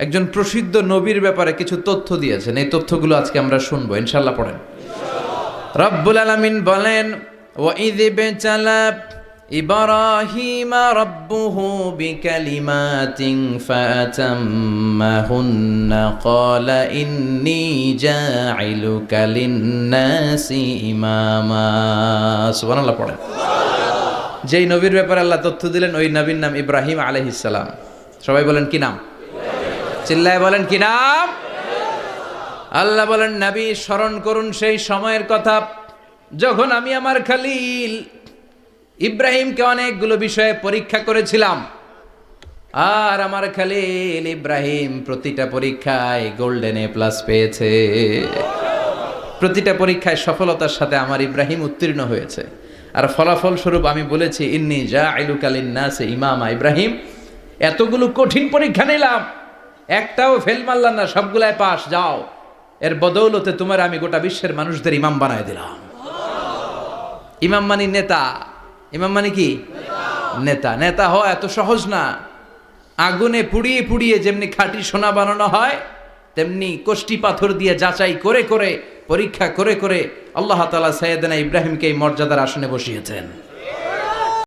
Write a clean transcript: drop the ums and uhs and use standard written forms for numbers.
একজন প্রসিদ্ধ নবীর ব্যাপারে কিছু তথ্য দিয়েছেন। এই তথ্যগুলো আজকে আমরা শুনবো, ইনশাআল্লাহ। পড়েন। রব্বুল আলামিন বলেন, ওয়াইয ইবতালা ইব্রাহিমা রাব্বুহু বিকালিমাতিন ফাতাম্মাহুন্না ক্বালা ইন্নী জাইলুকা লিন-নাসি ইমামা। সুবহানাল্লাহ। পড়েন। যেই নবীর ব্যাপারে আল্লাহ তথ্য দিলেন ওই নবীর নাম ইব্রাহিম আলাইহিস সালাম। সবাই বলেন কি নাম? চিল্লায় বলেন কি নাম? আল্লাহ বলেন, নবী স্মরণ করুন সেই সময়ের কথা যখন আমি আমার খলিল ইব্রাহিমকে অনেকগুলো বিষয়ে পরীক্ষা করেছিলাম। আর আমার খলিল ইব্রাহিম প্রতিটা পরীক্ষায় গোল্ডেন এ প্লাস পেয়েছে। প্রতিটা পরীক্ষায় সফলতার সাথে আমার ইব্রাহিম উত্তীর্ণ হয়েছে। আর ফলাফল স্বরূপ আমি বলেছি, ইন্নী জাইলুকা লিন-নাসি ইমামা। ইব্রাহিম, এতগুলো কঠিন পরীক্ষা নিলাম, একটাও ফেল মারলাম না, সবগুলাই পাস। যাও, এর বদৌলতে তোমার আমি গোটা বিশ্বের মানুষদের ইমাম বানায় দিলাম। ইমাম মানে নেতা। ইমাম মানে কি? নেতা। নেতা হওয়া এত সহজ না। আগুনে পুড়িয়ে পুড়িয়ে যেমনি খাঁটি সোনা বানানো হয়, তেমনি কষ্টি পাথর দিয়ে যাচাই করে করে, পরীক্ষা করে করে আল্লাহ তাআলা সাইয়েদনা ইব্রাহিমকে এই মর্যাদার আসনে বসিয়েছেন।